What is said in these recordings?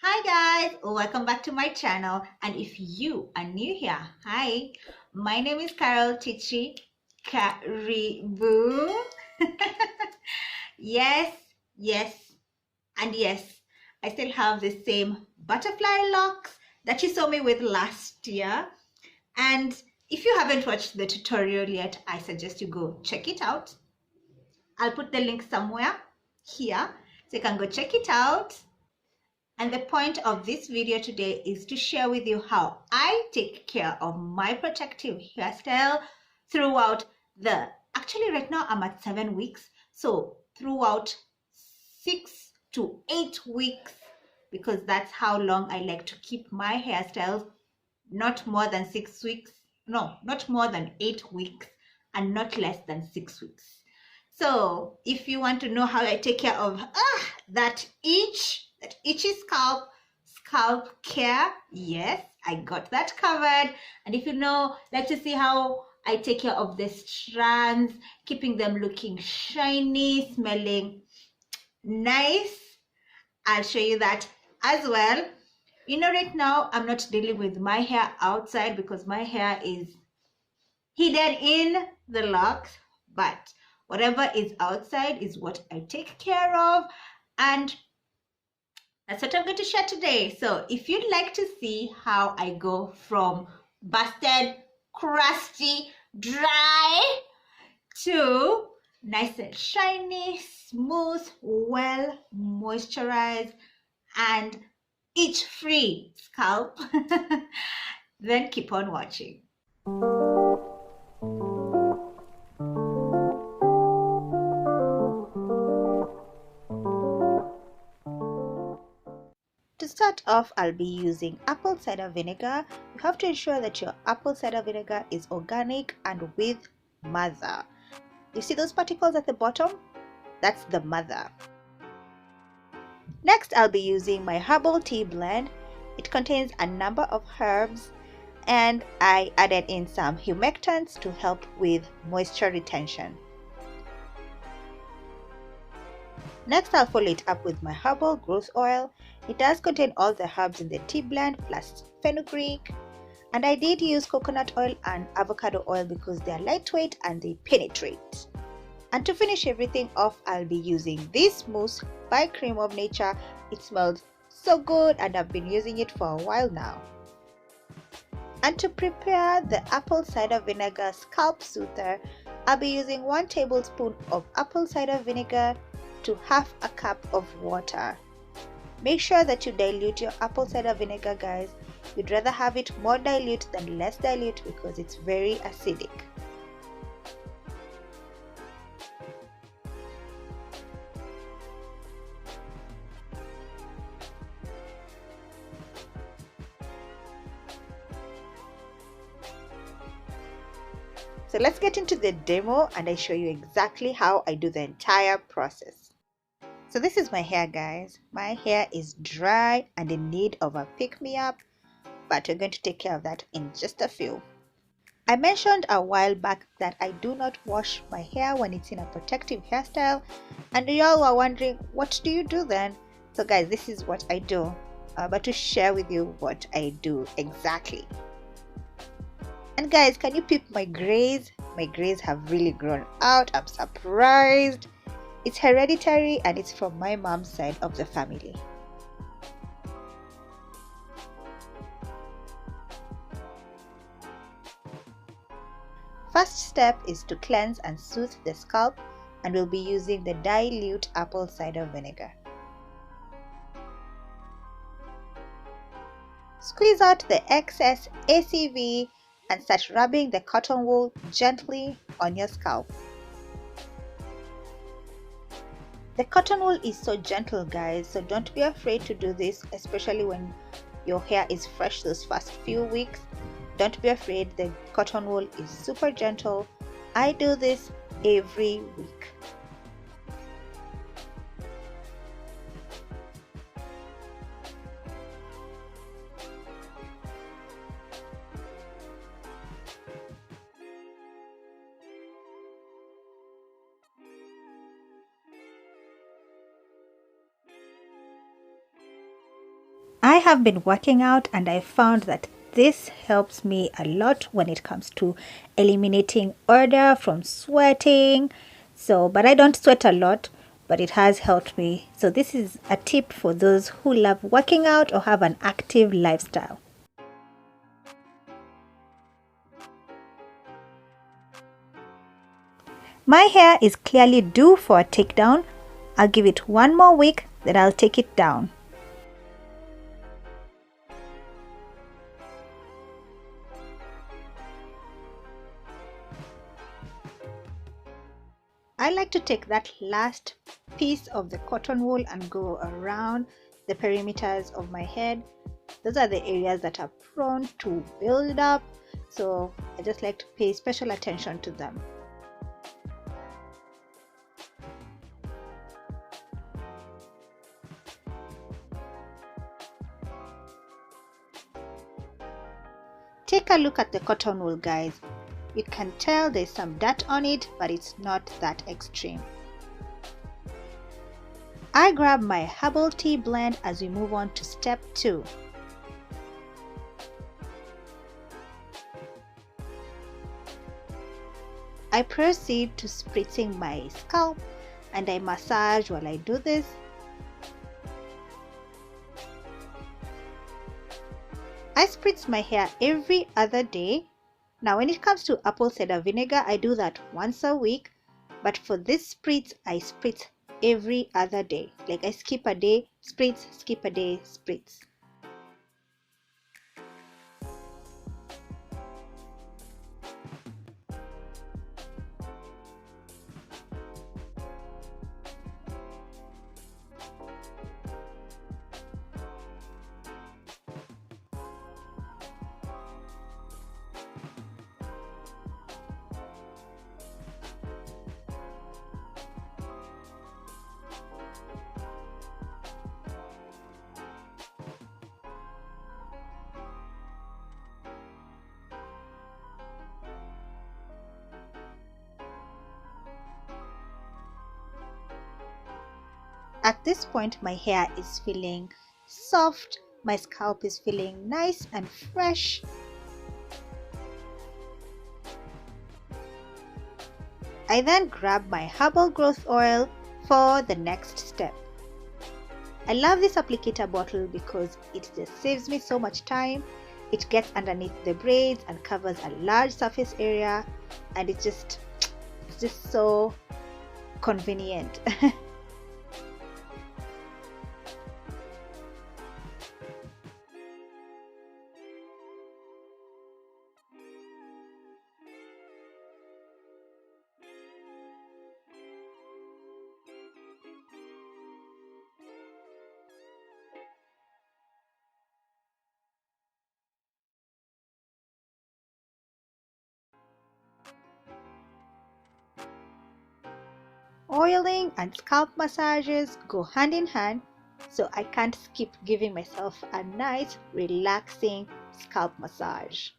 Hi guys, welcome back to my channel. And if you are new here, hi, my name is Carol Tichie. Karibu. Yes, yes, and yes, I still have the same butterfly locks that you saw me with last year. And if you haven't watched the tutorial yet, I suggest you go check it out. I'll put the link somewhere here so you can go check it out. And the point of this video today is to share with you how I take care of my protective hairstyle throughout actually right now I'm at 7 weeks. So throughout 6 to 8 weeks, because that's how long I like to keep my hairstyles, not more than 6 weeks, no, not more than 8 weeks, and not less than 6 weeks. So if you want to know how I take care of that itchy scalp care, yes, I got that covered. And if you like to see how I take care of the strands, keeping them looking shiny, smelling nice, I'll show you that as well. Right now I'm not dealing with my hair outside because my hair is hidden in the locks, but whatever is outside is what I take care of, and that's what I'm going to share today. So if you'd like to see how I go from busted, crusty, dry to nice and shiny, smooth, well moisturized, and itch-free scalp, then keep on watching. To start off, I'll be using apple cider vinegar. You have to ensure that your apple cider vinegar is organic and with mother. You see those particles at the bottom? That's the mother. Next, I'll be using my herbal tea blend. It contains a number of herbs, and I added in some humectants to help with moisture retention. Next, I'll follow it up with my herbal growth oil. It does contain all the herbs in the tea blend plus fenugreek, and I did use coconut oil and avocado oil because they are lightweight and they penetrate. And to finish everything off, I'll be using this mousse by Cream of Nature. It smells so good and I've been using it for a while now. And to prepare the apple cider vinegar scalp soother, I'll be using 1 tablespoon of apple cider vinegar to half a cup of water. Make sure that you dilute your apple cider vinegar, guys. You'd rather have it more dilute than less dilute because it's very acidic. So let's get into the demo and I show you exactly how I do the entire process. So this is my hair, guys. My hair is dry and in need of a pick-me-up, but we're going to take care of that in just a few. I mentioned a while back that I do not wash my hair when it's in a protective hairstyle, and y'all were wondering, what do you do then? So guys, this is what I do, but to share with you what I do exactly. And guys, can you peep my grays? My grays have really grown out. I'm surprised. It's hereditary and it's from my mom's side of the family. First step is to cleanse and soothe the scalp, and we'll be using the dilute apple cider vinegar. Squeeze out the excess ACV and start rubbing the cotton wool gently on your scalp. The cotton wool is so gentle, guys, so don't be afraid to do this, especially when your hair is fresh those first few weeks. Don't be afraid, the cotton wool is super gentle. I do this every week. I have been working out and I found that this helps me a lot when it comes to eliminating odor from sweating. But I don't sweat a lot, but it has helped me. So this is a tip for those who love working out or have an active lifestyle. My hair is clearly due for a takedown. I'll give it one more week, then I'll take it down. I like to take that last piece of the cotton wool and go around the perimeters of my head. Those are the areas that are prone to build up, so I just like to pay special attention to them. Take a look at the cotton wool, guys. You can tell there's some dirt on it, but it's not that extreme. I grab my herbal tea blend as we move on to step 2. I proceed to spritzing my scalp and I massage while I do this. I spritz my hair every other day. Now when it comes to apple cider vinegar, I do that once a week, but for this spritz, I spritz every other day. Like I skip a day, spritz, skip a day, spritz. At this point, my hair is feeling soft, my scalp is feeling nice and fresh. I then grab my herbal growth oil for the next step. I love this applicator bottle because it just saves me so much time. It gets underneath the braids and covers a large surface area, and it's just so convenient. Oiling and scalp massages go hand in hand, so I can't skip giving myself a nice, relaxing scalp massage.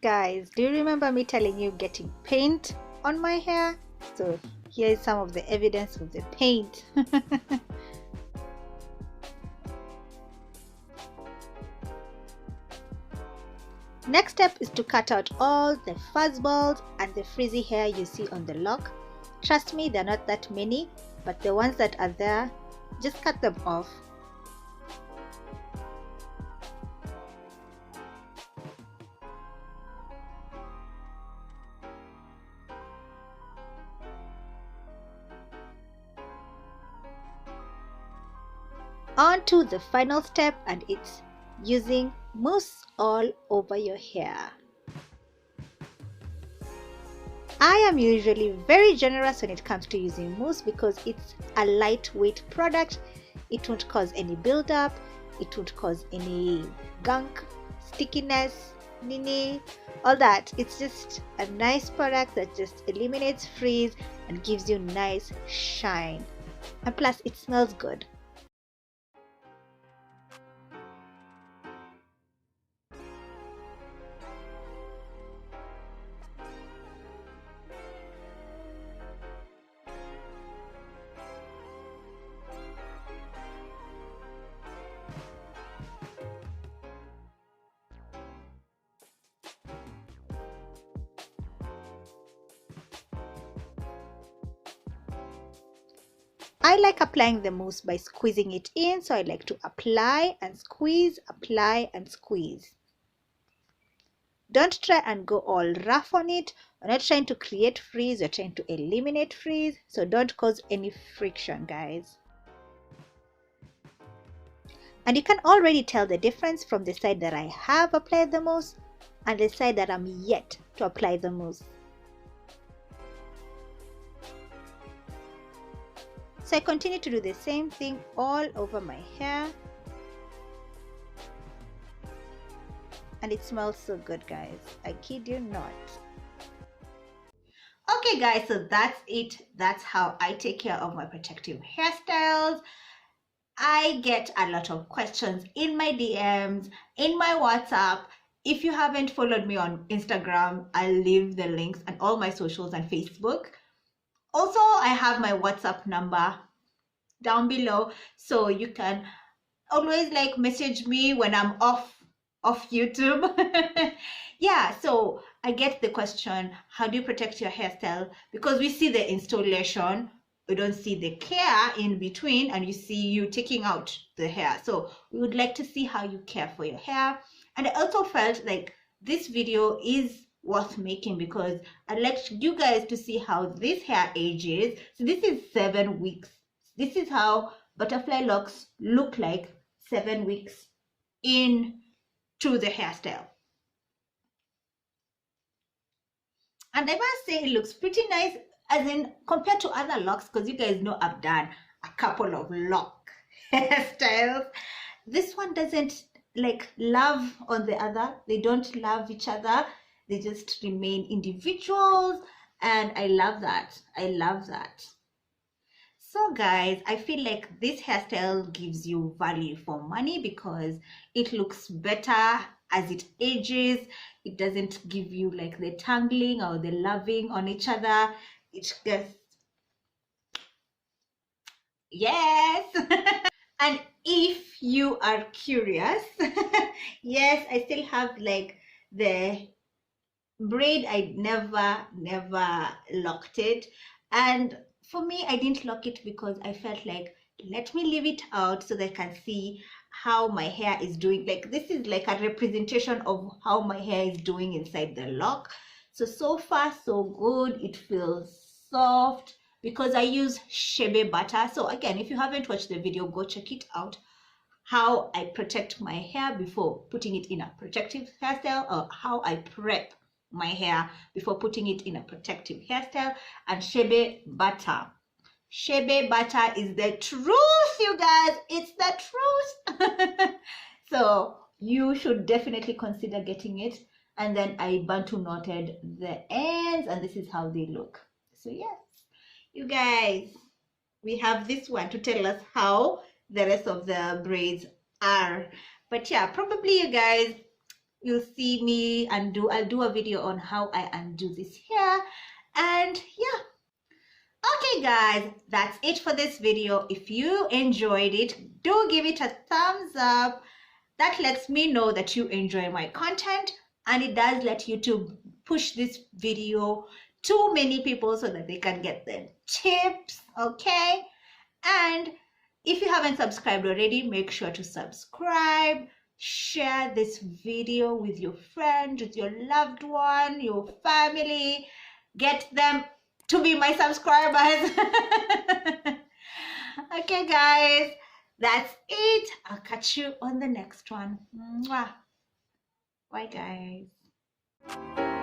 Guys, do you remember me telling you getting paint on my hair? So here is some of the evidence of the paint. Next step is to cut out all the fuzz balls and the frizzy hair you see on the lock. Trust me, they're not that many, but the ones that are there, just cut them off. On to the final step, and it's using mousse all over your hair. I am usually very generous when it comes to using mousse because it's a lightweight product. It won't cause any buildup, it won't cause any gunk, stickiness, nini, all that. It's just a nice product that just eliminates frizz and gives you nice shine. And plus it smells good. I like applying the mousse by squeezing it in, so I like to apply and squeeze, apply and squeeze. Don't try and go all rough on it. We're not trying to create frizz, we're trying to eliminate frizz, so don't cause any friction, guys. And you can already tell the difference from the side that I have applied the mousse and the side that I'm yet to apply the mousse. So I continue to do the same thing all over my hair. And it smells so good, guys. I kid you not. Okay guys, so that's it. That's how I take care of my protective hairstyles. I get a lot of questions in my DMs, in my WhatsApp. If you haven't followed me on Instagram, I'll leave the links and all my socials and Facebook. Also, I have my WhatsApp number down below, so you can always like message me when I'm off YouTube. Yeah, so I get the question, how do you protect your hairstyle? Because we see the installation, we don't see the care in between, and you see you taking out the hair. So we would like to see how you care for your hair. And I also felt like this video is worth making because I'd like you guys to see how this hair ages. So this is 7 weeks. This is how butterfly locks look like 7 weeks into the hairstyle. And I must say it looks pretty nice, as in compared to other locks, because you guys know I've done a couple of lock hairstyles. This one doesn't like love on the other. They don't love each other. They just remain individuals, and I love that. I love that. So guys, I feel like this hairstyle gives you value for money because it looks better as it ages. It doesn't give you like the tangling or the loving on each other. It just, yes. And if you are curious, yes, I still have like the braid. I never locked it, and for me, I didn't lock it because I felt like, let me leave it out so that I can see how my hair is doing. Like this is like a representation of how my hair is doing inside the lock. So far so good. It feels soft because I use shea butter. So again, if you haven't watched the video, go check it out, how I protect my hair before putting it in a protective hairstyle, or how I prep my hair before putting it in a protective hairstyle. And shea butter. Shea butter is the truth, you guys. It's the truth. So you should definitely consider getting it. And then I bantu knotted the ends, and this is how they look. So yes, you guys, we have this one to tell us how the rest of the braids are. But yeah, probably you guys, you'll see me I'll do a video on how I undo this hair. And yeah, guys, that's it for this video. If you enjoyed it, do give it a thumbs up. That lets me know that you enjoy my content, and it does let YouTube push this video to many people so that they can get the tips, okay? And if you haven't subscribed already, make sure to subscribe. Share this video with your friend, with your loved one, your family. Get them to be my subscribers. Okay, guys, that's it. I'll catch you on the next one. Mwah. Bye, guys.